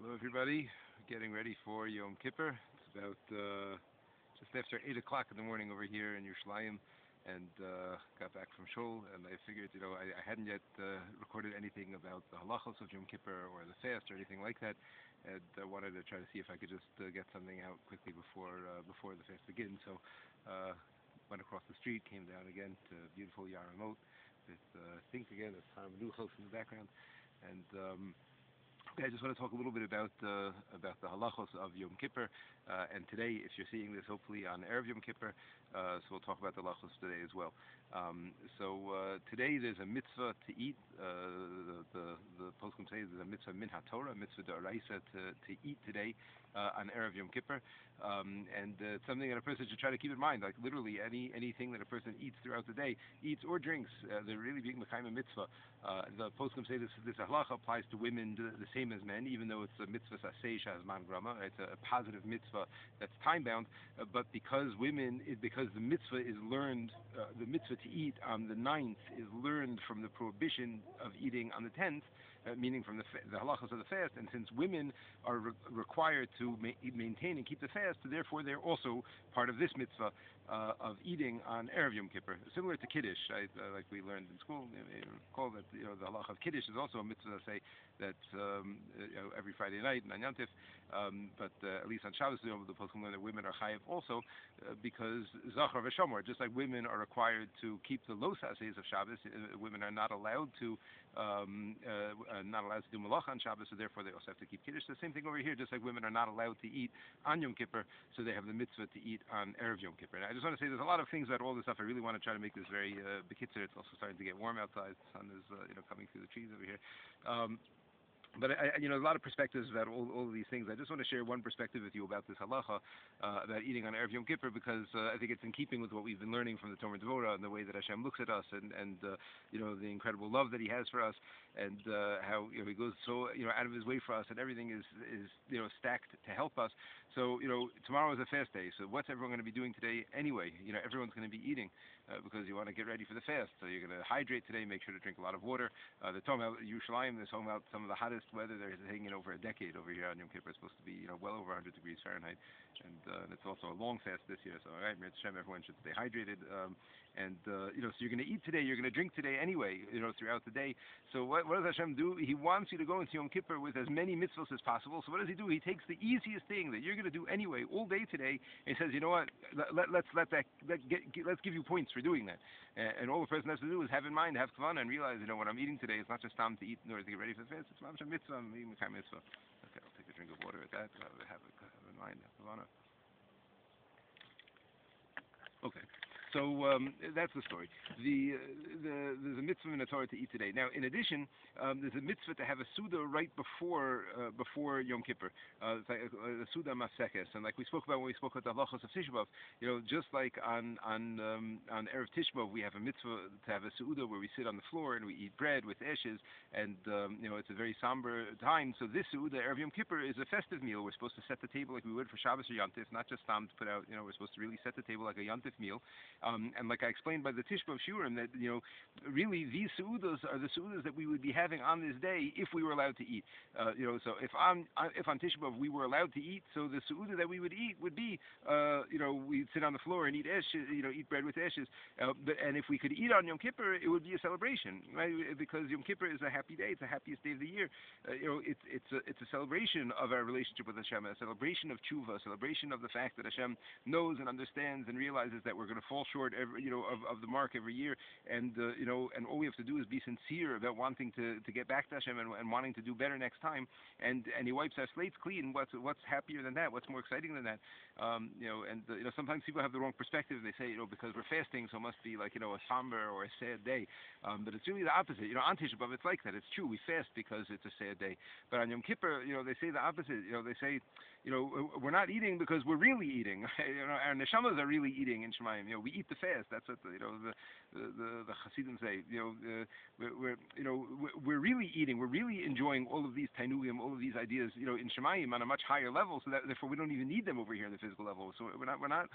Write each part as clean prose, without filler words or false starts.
Hello, everybody. Getting ready for Yom Kippur. It's about just after 8 o'clock in the morning over here in Yerushalayim, and got back from Shul, and I figured, I hadn't yet recorded anything about the halachos of Yom Kippur or the fast or anything like that, and I wanted to try to see if I could just get something out quickly before the fast begins. So went across the street, came down again to beautiful Yaramot with Think Again, it's Tom Menuchos in the background, and I just want to talk a little bit about the halachos of Yom Kippur, and today, if you're seeing this, hopefully on Erev Yom Kippur, so we'll talk about the halachos today as well. Today there's a mitzvah to eat. The poskim say there's a mitzvah min haTorah, a mitzvah d'oraisa to eat today on Erev Yom Kippur, and it's something that a person should try to keep in mind. Like literally anything that a person eats throughout the day, eats or drinks, they're really being mekayim a mitzvah. The poskim say this halacha applies to women the same as men, even though it's a mitzvah saseh shehazman grama. It's a positive mitzvah that's time bound, but because the mitzvah is learned, the mitzvah to eat on the 9th is learned from the prohibition of eating on the 10th, meaning from the halachos of the fast, and since women are required to maintain and keep the fast, therefore they're also part of this mitzvah of eating on Erev Yom Kippur, similar to Kiddush, like we learned in school. Recall that the halacha of Kiddush is also a mitzvah, say that every Friday night on Yom Tif, but at least on Shabbos, the poskim learn that women are chayiv also because zachar v'shamor, just like women are required to keep the los haseis of Shabbos, women are not allowed to do malacha on Shabbos, so therefore they also have to keep Kiddush. The same thing over here, just like women are not allowed to eat on Yom Kippur, so they have the mitzvah to eat on Erev Yom Kippur. And I just want to say there's a lot of things about all this stuff. I really want to try to make this very bekitzer. It's also starting to get warm outside. The sun is coming through the trees over here. But a lot of perspectives about all of these things. I just want to share one perspective with you about this halacha about eating on Erev Yom Kippur, because I think it's in keeping with what we've been learning from the Torah Devorah and the way that Hashem looks at us, and the incredible love that He has for us, and how He goes so out of His way for us, and everything is stacked to help us. So tomorrow is a fast day. So what's everyone going to be doing today anyway? Everyone's going to be eating because you want to get ready for the fast. So you're going to hydrate today. Make sure to drink a lot of water. They're talking about Yerushalayim. They're talking about some of the hottest weather they're saying in over a decade over here on Yom Kippur. It's supposed to be well over 100 degrees Fahrenheit, and it's also a long fast this year. So all right, Hashem, everyone should stay hydrated. So you're going to eat today. You're going to drink today anyway. Throughout the day. So what does Hashem do? He wants you to go into Yom Kippur with as many mitzvahs as possible. So what does He do? He takes the easiest thing that you're going to do anyway all day today, and He says, you know what? Let's give you points for doing that. And all the person has to do is have in mind, have kavanah, and realize, what I'm eating today is not just time to eat in order to get ready for the fast. It's a mitzvah. I'm eating a mitzvah. Okay, I'll take a drink of water at that. Have in mind, have kavanah. Okay. So that's the story. There's a mitzvah in the Torah to eat today. Now, in addition, there's a mitzvah to have a suda right before Yom Kippur, the suda masekes. And like we spoke about when we spoke about the halachos of Tisha B'av, just like on Erev Tisha B'av, we have a mitzvah to have a suda where we sit on the floor and we eat bread with ashes, and it's a very somber time. So this suda, Erev Yom Kippur, is a festive meal. We're supposed to set the table like we would for Shabbos or Yom Tif, not just to put out. We're supposed to really set the table like a Yom Tif meal. And like I explained by the Tisha B'av Shiurim, that really these seudas are the seudas that we would be having on this day if we were allowed to eat. So if on Tisha B'av we were allowed to eat, so the seuda that we would eat would be, we'd sit on the floor and eat ashes, eat bread with ashes. And if we could eat on Yom Kippur, it would be a celebration, right? Because Yom Kippur is a happy day; it's the happiest day of the year. It's a celebration of our relationship with Hashem, a celebration of tshuva, a celebration of the fact that Hashem knows and understands and realizes that we're going to fall short of the mark every year, and all we have to do is be sincere about wanting to get back to Hashem and wanting to do better next time, and He wipes our slates clean. What's happier than that? What's more exciting than that? Sometimes people have the wrong perspective. They say because we're fasting, so it must be like a somber or a sad day, but it's really the opposite. On Tisha B'av it's like that. It's true, we fast because it's a sad day, but on Yom Kippur, they say the opposite. They say we're not eating because we're really eating. Our neshamas are really eating in Shemayim. We eat the fast. That's what the Hasidim say. We're really eating. We're really enjoying all of these tainugim, all of these ideas, in Shemayim on a much higher level. So that therefore we don't even need them over here in the physical level. So we're not.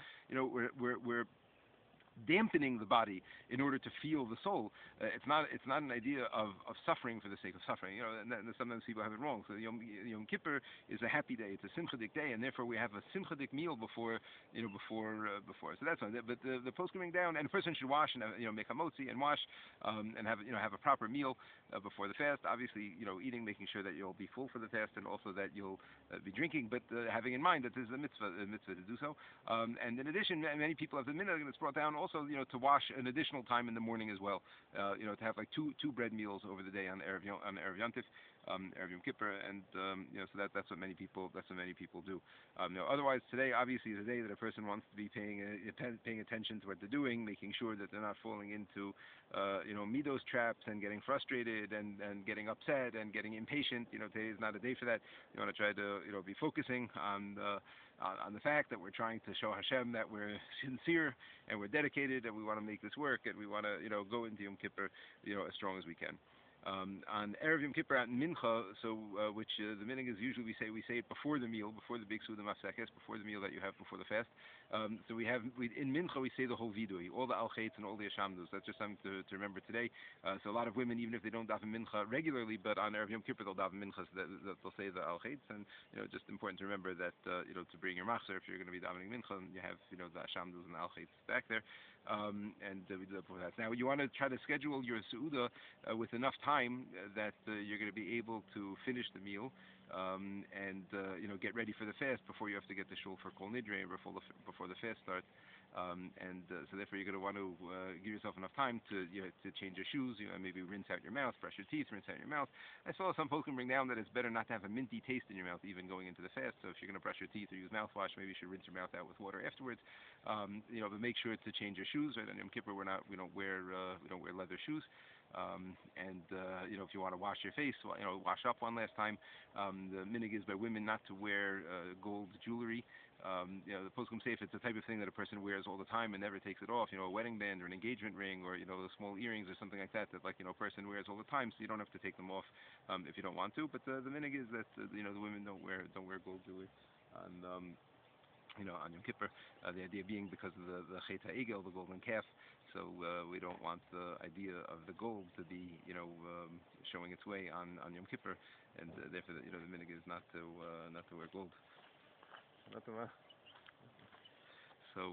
dampening the body in order to feel the soul. It's not an idea of suffering for the sake of suffering. And sometimes people have it wrong. So Yom Kippur is a happy day. It's a simchadik day, and therefore we have a simchadik meal before. So that's one. But the post coming down, and a person should wash and make a motzi and wash, and have a proper meal before the fast. Obviously, eating, making sure that you'll be full for the fast, and also that you'll be drinking, but having in mind that this is a mitzvah to do so. And in addition, many people have the minhag, and it's brought down also, to wash an additional time in the morning as well. To have like two bread meals over the day on Erev Yom Erev Yom Kippur, and so that's what many people do. Otherwise, today obviously is a day that a person wants to be paying attention to what they're doing, making sure that they're not falling into midos traps and getting frustrated and getting upset and getting impatient. Today is not a day for that. You want to try to be focusing on the fact that we're trying to show Hashem that we're sincere and we're dedicated and we want to make this work, and we want to go into Yom Kippur as strong as we can. On Erev Yom Kippur at Mincha, which the minhag is usually we say it before the meal, before the big Suda Mafsekes, before the meal that you have before the fast. So in Mincha we say the whole vidui, all the al-chaitz and all the ashamdus. That's just something to remember today. So a lot of women, even if they don't daven Mincha regularly, but on Erev Yom Kippur they'll daven Mincha, so they'll say the al-chaitz, and just important to remember that to bring your machzer if you're going to be davening Mincha, and you have the ashamdus and the al-chaitz back there. And we do that before that. Now you want to try to schedule your Su'uda with enough time that you're going to be able to finish the meal and get ready for the fast before you have to get the shul for Kol Nidre before the fast starts. So therefore you're going to want to give yourself enough time to change your shoes, maybe rinse out your mouth, brush your teeth, rinse out your mouth. I saw some folks can bring down that it's better not to have a minty taste in your mouth even going into the fast. So if you're going to brush your teeth or use mouthwash, maybe you should rinse your mouth out with water afterwards. But make sure to change your shoes. Right? On Yom Kippur we don't wear leather shoes. If you want to wash your face, wash up one last time. The minhag is by women not to wear gold jewelry. The poskim say if it's the type of thing that a person wears all the time and never takes it off, a wedding band or an engagement ring, or those small earrings or something like that a person wears all the time, so you don't have to take them off if you don't want to. But the minhag is that the women don't wear gold jewelry on Yom Kippur. The idea being because of the chet ha'egel, the golden calf. So we don't want the idea of the gold to be showing its way on Yom Kippur, and therefore the minhag is not to wear gold. So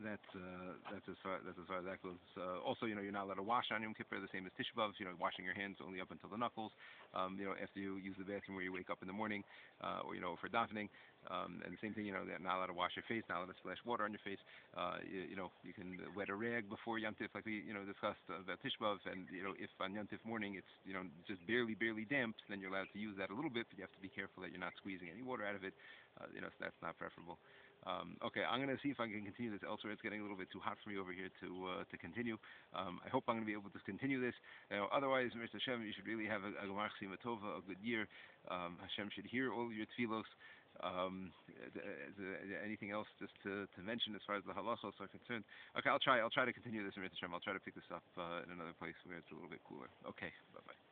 that's as far as that goes. Also, you're not allowed to wash on Yom Kippur, the same as Tisha B'Av. Washing your hands only up until the knuckles. After you use the bathroom where you wake up in the morning, or for davening. And the same thing, not allowed to wash your face, not allowed to splash water on your face. You can wet a rag before Yom Tif, like we discussed about Tisha B'Av. And if on Yom Tif morning it's just barely damp, then you're allowed to use that a little bit, but you have to be careful that you're not squeezing any water out of it. So that's not preferable. Okay, I'm going to see if I can continue this elsewhere. It's getting a little bit too hot for me over here to continue. I hope I'm going to be able to continue this. Otherwise, Mr. Hashem, you should really have a Gmar chasima tovah, a good year. Hashem should hear all your tefillos. Anything else just to mention as far as the halachos are concerned? Okay, I'll try to continue this, Mr. Hashem. I'll try to pick this up in another place where it's a little bit cooler. Okay, bye-bye.